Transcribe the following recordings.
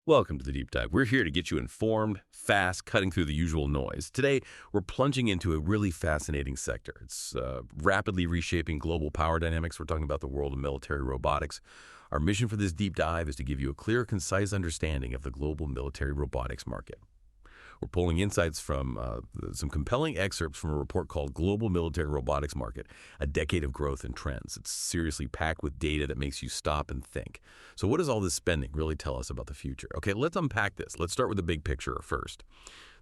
Welcome to the Deep Dive. We're here to get you informed, fast, cutting through the usual noise. Today, we're plunging into a really fascinating sector. It's rapidly reshaping global power dynamics. We're talking about the world of military robotics. Our mission for this deep dive is to give you a clear, concise understanding of the global military robotics market. We're pulling insights from some compelling excerpts from a report called Global Military Robotics Market, a decade of growth and trends. It's seriously packed with data that makes you stop and think. So what does all this spending really tell us about the future? Okay, let's unpack this. Let's start with the big picture first.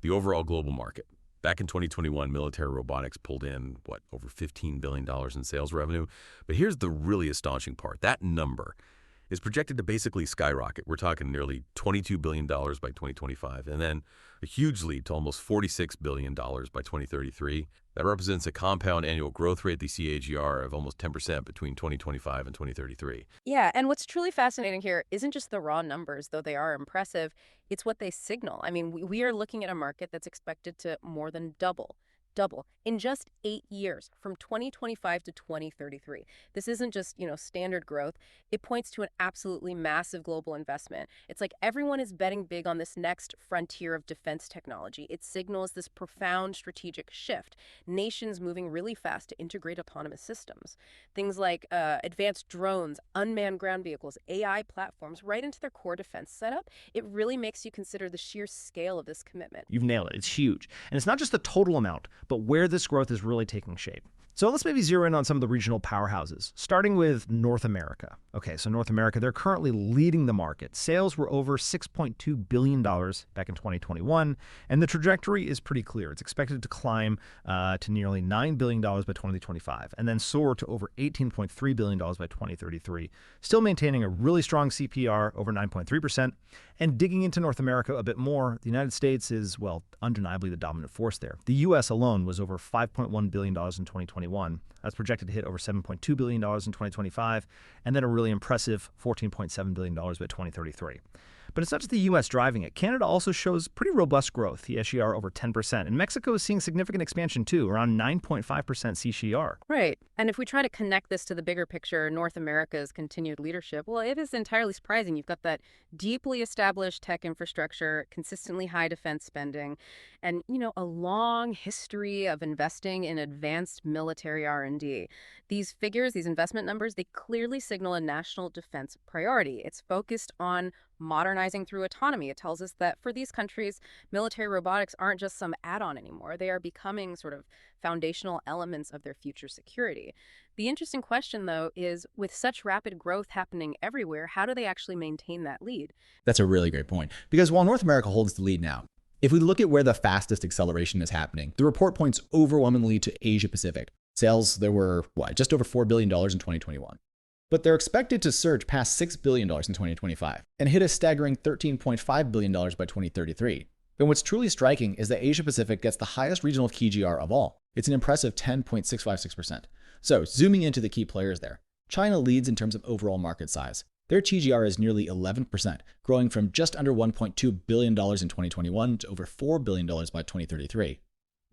The overall global market. Back in 2021, military robotics pulled in, over $15 billion in sales revenue. But here's the really astonishing part. That number is projected to basically skyrocket. We're talking nearly $22 billion by 2025, and then a huge leap to almost $46 billion by 2033. That represents a compound annual growth rate, the CAGR, of almost 10% between 2025 and 2033. Yeah, and what's truly fascinating here isn't just the raw numbers, though they are impressive. It's what they signal. I mean, we are looking at a market that's expected to more than double in just 8 years from 2025 to 2033. This isn't just, standard growth. It points to an absolutely massive global investment. It's like everyone is betting big on this next frontier of defense technology. It signals this profound strategic shift. Nations moving really fast to integrate autonomous systems. Things like advanced drones, unmanned ground vehicles, AI platforms right into their core defense setup. It really makes you consider the sheer scale of this commitment. You've nailed it. It's huge. And it's not just the total amount, but where this growth is really taking shape. So let's maybe zero in on some of the regional powerhouses, starting with North America. Okay, so North America, they're currently leading the market. Sales were over $6.2 billion back in 2021, and the trajectory is pretty clear. It's expected to climb to nearly $9 billion by 2025, and then soar to over $18.3 billion by 2033, still maintaining a really strong CPR over 9.3%. And digging into North America a bit more, the United States is, undeniably the dominant force there. The U.S. alone was over $5.1 billion in 2021. That's projected to hit over $7.2 billion in 2025, and then a really impressive $14.7 billion by 2033. But it's not just the U.S. driving it. Canada also shows pretty robust growth, the SGR over 10%. And Mexico is seeing significant expansion too, around 9.5% CGR. Right. And if we try to connect this to the bigger picture, North America's continued leadership, well, it is entirely surprising. You've got that deeply established tech infrastructure, consistently high defense spending, and, a long history of investing in advanced military R&D. These figures, these investment numbers, they clearly signal a national defense priority. It's focused on modernizing through autonomy. It tells us that for these countries, military robotics aren't just some add-on anymore. They are becoming sort of foundational elements of their future security. The interesting question, though, is with such rapid growth happening everywhere, how do they actually maintain that lead? That's a really great point. Because while North America holds the lead now, if we look at where the fastest acceleration is happening, the report points overwhelmingly to Asia Pacific. Sales, there were, just over $4 billion in 2021. But they're expected to surge past $6 billion in 2025 and hit a staggering $13.5 billion by 2033. And what's truly striking is that Asia Pacific gets the highest regional CAGR of all. It's an impressive 10.656%. So zooming into the key players there, China leads in terms of overall market size. Their CAGR is nearly 11%, growing from just under $1.2 billion in 2021 to over $4 billion by 2033.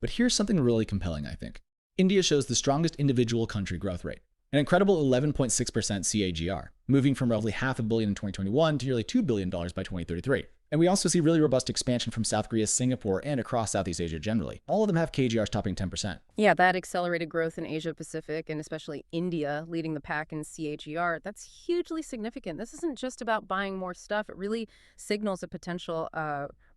But here's something really compelling, I think. India shows the strongest individual country growth rate, an incredible 11.6% CAGR, moving from roughly $500 million in 2021 to nearly $2 billion by 2033. And we also see really robust expansion from South Korea, Singapore, and across Southeast Asia generally. All of them have CAGRs topping 10%. Yeah, that accelerated growth in Asia Pacific, and especially India leading the pack in CAGR, that's hugely significant. This isn't just about buying more stuff. It really signals a potential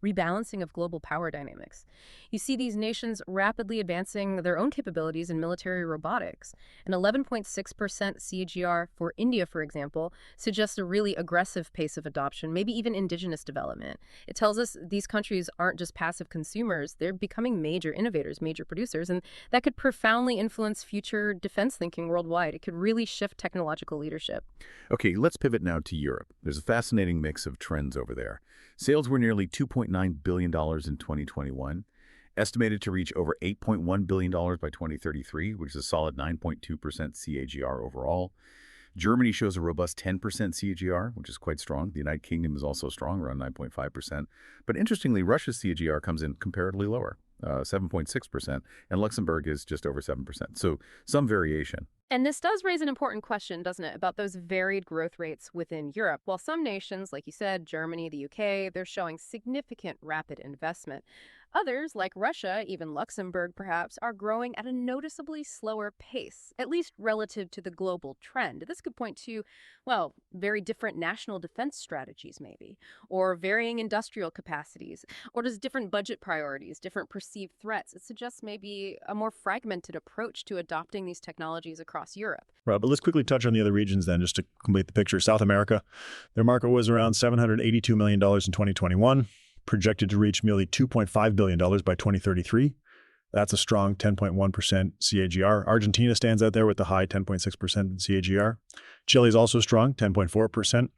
rebalancing of global power dynamics. You see these nations rapidly advancing their own capabilities in military robotics. An 11.6% CAGR for India, for example, suggests a really aggressive pace of adoption, maybe even indigenous development. It tells us these countries aren't just passive consumers, they're becoming major innovators, major producers, and that could profoundly influence future defense thinking worldwide. It could really shift technological leadership. Okay, let's pivot now to Europe. There's a fascinating mix of trends over there. Sales were nearly $2.9 billion in 2021, estimated to reach over $8.1 billion by 2033, which is a solid 9.2% CAGR overall. Germany shows a robust 10% CAGR, which is quite strong. The United Kingdom is also strong, around 9.5%. But interestingly, Russia's CAGR comes in comparatively lower, 7.6%, and Luxembourg is just over 7%. So some variation. And this does raise an important question, doesn't it, about those varied growth rates within Europe. While some nations, like you said, Germany, the UK, they're showing significant rapid investment. Others, like Russia, even Luxembourg perhaps, are growing at a noticeably slower pace, at least relative to the global trend. This could point to, well, very different national defense strategies maybe, or varying industrial capacities, or just different budget priorities, different perceived threats. It suggests maybe a more fragmented approach to adopting these technologies across Europe. Right, but let's quickly touch on the other regions then, just to complete the picture. South America, their market was around $782 million in 2021, projected to reach nearly $2.5 billion by 2033. That's a strong 10.1% CAGR. Argentina stands out there with the high 10.6% CAGR. Chile is also strong, 10.4%.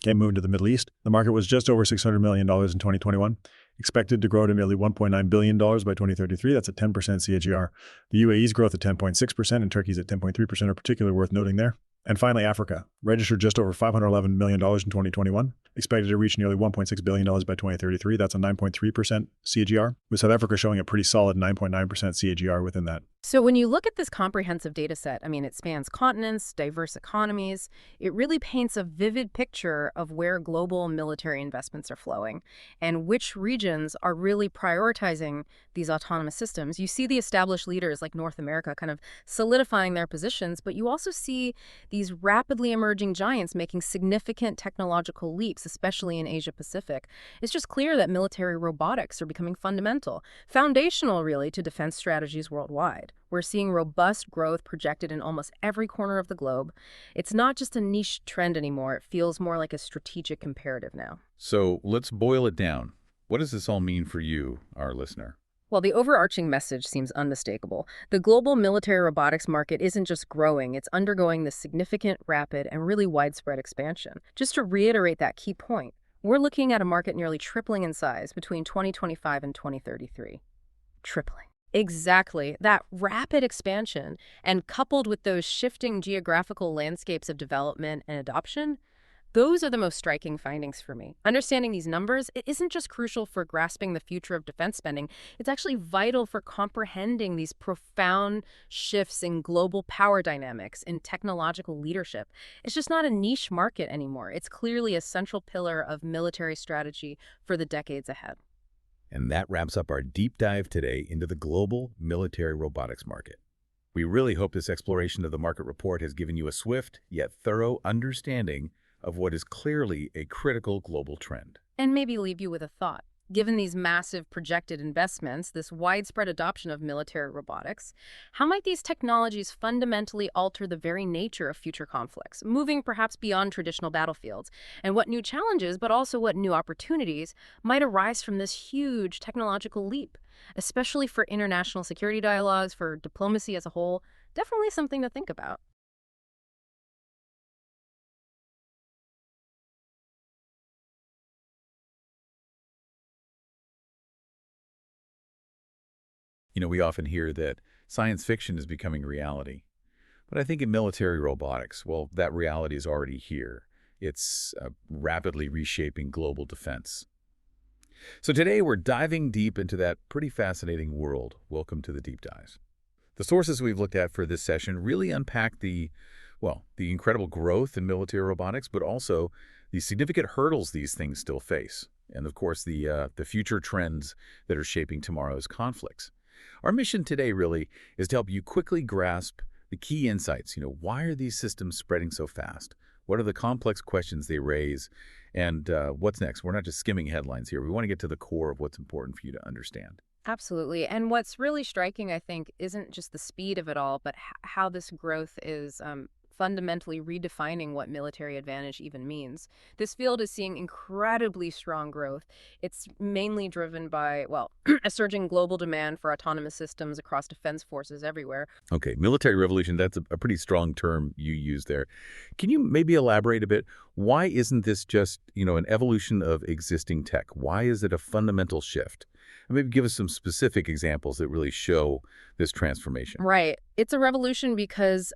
Okay, moving to the Middle East. The market was just over $600 million in 2021, expected to grow to nearly $1.9 billion by 2033. That's a 10% CAGR. The UAE's growth at 10.6% and Turkey's at 10.3% are particularly worth noting there. And finally, Africa, registered just over $511 million in 2021, expected to reach nearly $1.6 billion by 2033. That's a 9.3% CAGR, with South Africa showing a pretty solid 9.9% CAGR within that. So when you look at this comprehensive data set, I mean, it spans continents, diverse economies. It really paints a vivid picture of where global military investments are flowing and which regions are really prioritizing these autonomous systems. You see the established leaders like North America kind of solidifying their positions, but you also see these rapidly emerging giants making significant technological leaps, especially in Asia Pacific. It's just clear that military robotics are becoming fundamental, foundational really to defense strategies worldwide. We're seeing robust growth projected in almost every corner of the globe. It's not just a niche trend anymore. It feels more like a strategic imperative now. So let's boil it down. What does this all mean for you, our listener? Well, the overarching message seems unmistakable. The global military robotics market isn't just growing, it's undergoing this significant, rapid, and really widespread expansion. Just to reiterate that key point, we're looking at a market nearly tripling in size between 2025 and 2033. Tripling. Exactly. That rapid expansion, and coupled with those shifting geographical landscapes of development and adoption, those are the most striking findings for me. Understanding these numbers, it isn't just crucial for grasping the future of defense spending, it's actually vital for comprehending these profound shifts in global power dynamics and technological leadership. It's just not a niche market anymore. It's clearly a central pillar of military strategy for the decades ahead. And that wraps up our deep dive today into the global military robotics market. We really hope this exploration of the market report has given you a swift yet thorough understanding of what is clearly a critical global trend. And maybe leave you with a thought. Given these massive projected investments, this widespread adoption of military robotics, how might these technologies fundamentally alter the very nature of future conflicts, moving perhaps beyond traditional battlefields? And what new challenges, but also what new opportunities, might arise from this huge technological leap, especially for international security dialogues, for diplomacy as a whole? Definitely something to think about. You know, we often hear that science fiction is becoming reality. But I think in military robotics, well, that reality is already here. It's rapidly reshaping global defense. So today we're diving deep into that pretty fascinating world. Welcome to the Deep Dives. The sources we've looked at for this session really unpack the incredible growth in military robotics, but also the significant hurdles these things still face. And of course, the future trends that are shaping tomorrow's conflicts. Our mission today really is to help you quickly grasp the key insights. Why are these systems spreading so fast? What are the complex questions they raise? And what's next? We're not just skimming headlines here. We want to get to the core of what's important for you to understand. Absolutely. And what's really striking, I think, isn't just the speed of it all, but how this growth is fundamentally redefining what military advantage even means. This field is seeing incredibly strong growth. It's mainly driven by, a surging global demand for autonomous systems across defense forces everywhere. Okay, military revolution, that's a pretty strong term you use there. Can you maybe elaborate a bit? Why isn't this just, an evolution of existing tech? Why is it a fundamental shift? And maybe give us some specific examples that really show this transformation. Right. It's a revolution because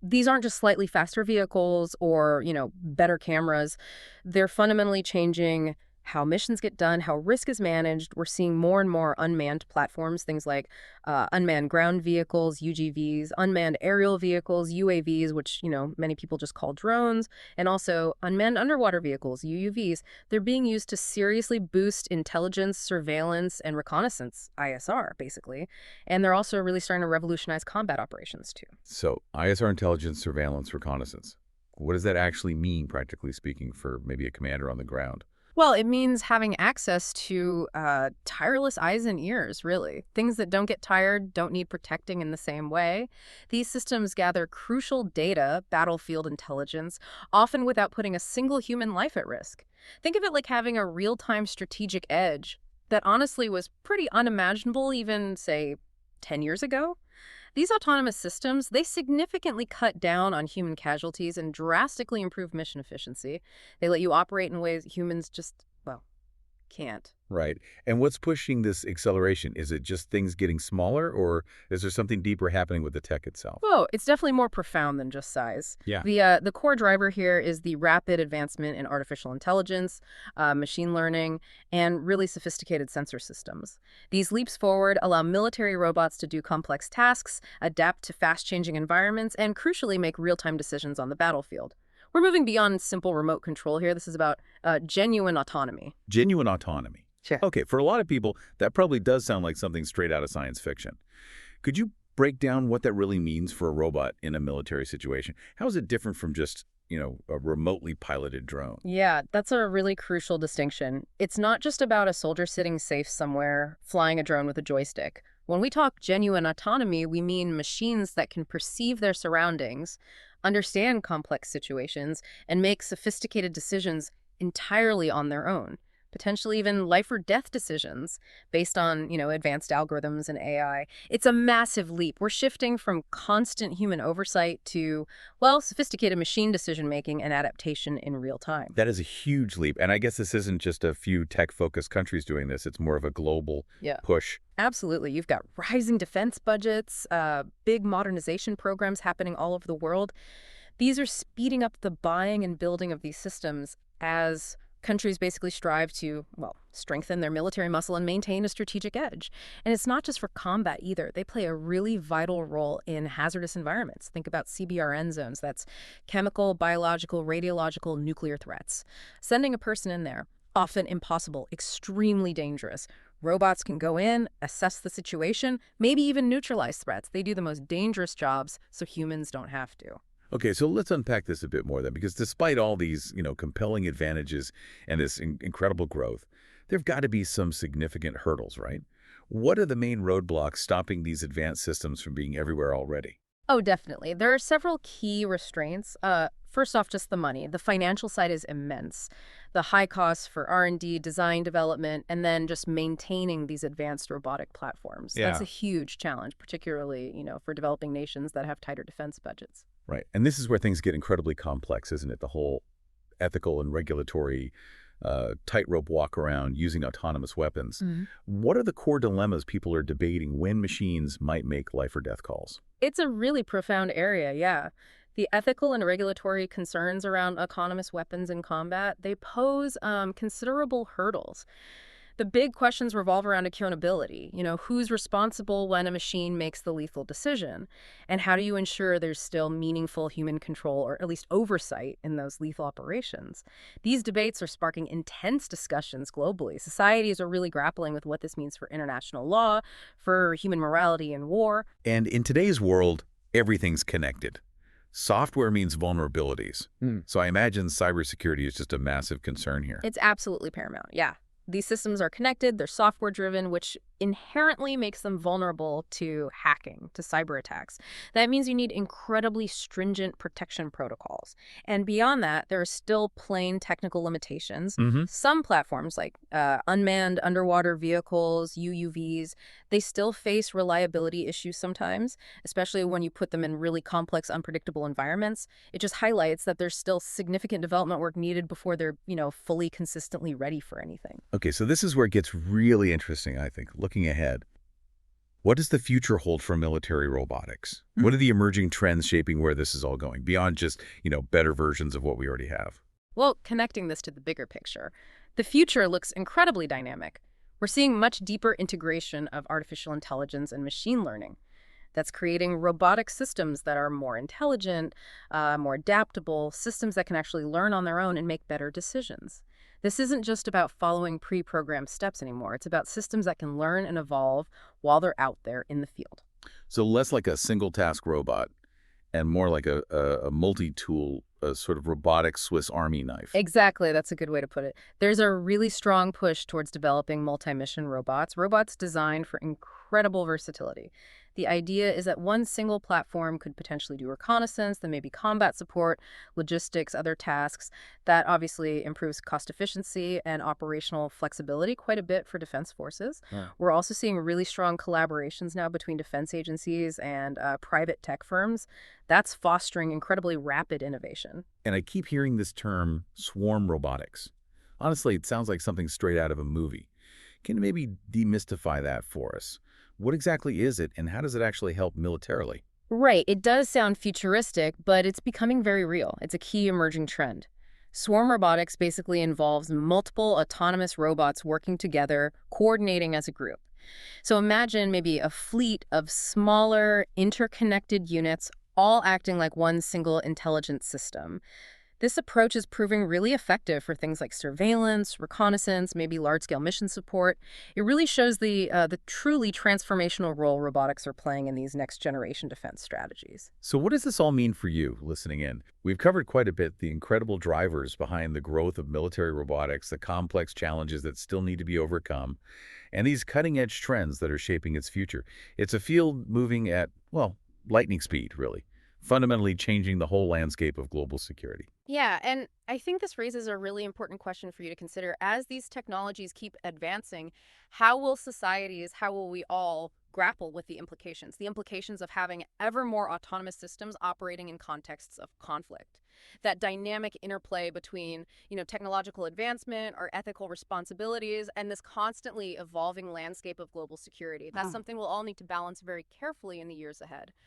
these aren't just slightly faster vehicles or, better cameras. They're fundamentally changing how missions get done, how risk is managed. We're seeing more and more unmanned platforms, things like unmanned ground vehicles, UGVs, unmanned aerial vehicles, UAVs, which, many people just call drones, and also unmanned underwater vehicles, UUVs. They're being used to seriously boost intelligence, surveillance, and reconnaissance, ISR, basically. And they're also really starting to revolutionize combat operations, too. So ISR intelligence, surveillance, reconnaissance. What does that actually mean, practically speaking, for maybe a commander on the ground? Well, it means having access to tireless eyes and ears, really. Things that don't get tired, don't need protecting in the same way. These systems gather crucial data, battlefield intelligence, often without putting a single human life at risk. Think of it like having a real-time strategic edge that honestly was pretty unimaginable even, say, 10 years ago. These autonomous systems, they significantly cut down on human casualties and drastically improve mission efficiency. They let you operate in ways humans just, can't. Right. And what's pushing this acceleration? Is it just things getting smaller, or is there something deeper happening with the tech itself? Oh, it's definitely more profound than just size. Yeah. The core driver here is the rapid advancement in artificial intelligence, machine learning, and really sophisticated sensor systems. These leaps forward allow military robots to do complex tasks, adapt to fast-changing environments, and crucially make real-time decisions on the battlefield. We're moving beyond simple remote control here. This is about genuine autonomy. Genuine autonomy. Sure. Okay, for a lot of people, that probably does sound like something straight out of science fiction. Could you break down what that really means for a robot in a military situation? How is it different from just, a remotely piloted drone? Yeah, that's a really crucial distinction. It's not just about a soldier sitting safe somewhere, flying a drone with a joystick. When we talk genuine autonomy, we mean machines that can perceive their surroundings, understand complex situations, and make sophisticated decisions entirely on their own. Potentially even life or death decisions based on, advanced algorithms and AI. It's a massive leap. We're shifting from constant human oversight to, sophisticated machine decision-making and adaptation in real time. That is a huge leap. And I guess this isn't just a few tech-focused countries doing this. It's more of a global push. Absolutely. You've got rising defense budgets, big modernization programs happening all over the world. These are speeding up the buying and building of these systems as countries basically strive to, strengthen their military muscle and maintain a strategic edge. And it's not just for combat either. They play a really vital role in hazardous environments. Think about CBRN zones. That's chemical, biological, radiological, nuclear threats. Sending a person in there, often impossible, extremely dangerous. Robots can go in, assess the situation, maybe even neutralize threats. They do the most dangerous jobs so humans don't have to. Okay, so let's unpack this a bit more then, because despite all these, compelling advantages and this incredible growth, there've got to be some significant hurdles, right? What are the main roadblocks stopping these advanced systems from being everywhere already? Oh, definitely. There are several key restraints. First off, just the money. The financial side is immense. The high costs for R&D, design development, and then just maintaining these advanced robotic platforms. Yeah. That's a huge challenge, particularly, for developing nations that have tighter defense budgets. Right. And this is where things get incredibly complex, isn't it? The whole ethical and regulatory tightrope walk around using autonomous weapons. Mm-hmm. What are the core dilemmas people are debating when machines might make life or death calls? It's a really profound area, yeah. The ethical and regulatory concerns around autonomous weapons in combat, they pose considerable hurdles. The big questions revolve around accountability. Who's responsible when a machine makes the lethal decision? And how do you ensure there's still meaningful human control or at least oversight in those lethal operations? These debates are sparking intense discussions globally. Societies are really grappling with what this means for international law, for human morality in war. And in today's world, everything's connected. Software means vulnerabilities. So I imagine cybersecurity is just a massive concern here. It's absolutely paramount, yeah. These systems are connected, they're software-driven, which inherently makes them vulnerable to hacking, to cyber attacks. That means you need incredibly stringent protection protocols. And beyond that, there are still plain technical limitations. Some platforms, like unmanned underwater vehicles, UUVs, they still face reliability issues sometimes, especially when you put them in really complex, unpredictable environments. It just highlights that there's still significant development work needed before they're, fully consistently ready for anything. Okay, so this is where it gets really interesting, I think. Looking ahead, what does the future hold for military robotics? What are the emerging trends shaping where this is all going, beyond just, better versions of what we already have? Well, connecting this to the bigger picture, The future looks incredibly dynamic. We're seeing much deeper integration of artificial intelligence and machine learning. That's creating robotic systems that are more intelligent, more adaptable, systems that can actually learn on their own and make better decisions. This isn't just about following pre-programmed steps anymore. It's about systems that can learn and evolve while they're out there in the field. So less like a single-task robot and more like a multi-tool, a sort of robotic Swiss Army knife. Exactly, that's a good way to put it. There's a really strong push towards developing multi-mission robots designed for incredible versatility. The idea is that one single platform could potentially do reconnaissance, then maybe combat support, logistics, other tasks. That obviously improves cost efficiency and operational flexibility quite a bit for defense forces. Yeah. We're also seeing really strong collaborations now between defense agencies and private tech firms. That's fostering incredibly rapid innovation. And I keep hearing this term, swarm robotics. Honestly, it sounds like something straight out of a movie. Can you maybe demystify that for us? What exactly is it, and how does it actually help militarily? Right, it does sound futuristic, but it's becoming very real. It's a key emerging trend. Swarm robotics basically involves multiple autonomous robots working together, coordinating as a group. So imagine maybe a fleet of smaller, interconnected units all acting like one single intelligent system. This approach is proving really effective for things like surveillance, reconnaissance, maybe large-scale mission support. It really shows the truly transformational role robotics are playing in these next-generation defense strategies. So what does this all mean for you, listening in? We've covered quite a bit the incredible drivers behind the growth of military robotics, the complex challenges that still need to be overcome, and these cutting-edge trends that are shaping its future. It's a field moving at, well, lightning speed, really, fundamentally changing the whole landscape of global security. Yeah, and I think this raises a really important question for you to consider. As these technologies keep advancing, how will societies, how will we all grapple with the implications of having ever more autonomous systems operating in contexts of conflict? That dynamic interplay between, technological advancement, our ethical responsibilities, and this constantly evolving landscape of global security. That's something we'll all need to balance very carefully in the years ahead.